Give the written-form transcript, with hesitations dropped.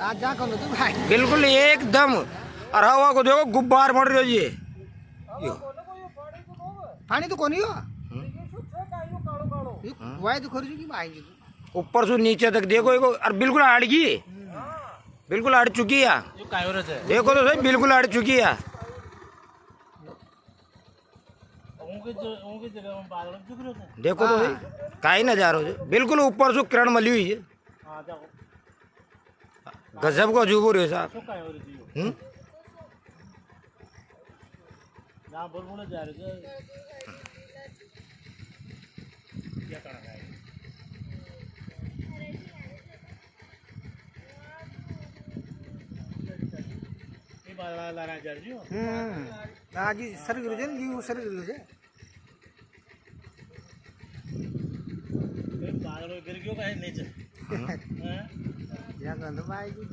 आज जा करो तू भाई बिल्कुल एकदम। और हवा को देखो गुब्बार मर रही है ये पानी तो कोनी हो वाई तो खोरी की भाई ऊपर से नीचे तक देखो एगो और बिल्कुल अड़ गई, बिल्कुल अड़ चुकी है। देखो तो सही बिल्कुल अड़ चुकी है। देखो तो सही काई नजारो जो बिल्कुल ऊपर से किरण मली हुई है। गजब को अजूबो रे साहब। आज सर गिर जाए जी सर गिर जाए गिर गयो का नीचे या गंद भाई जी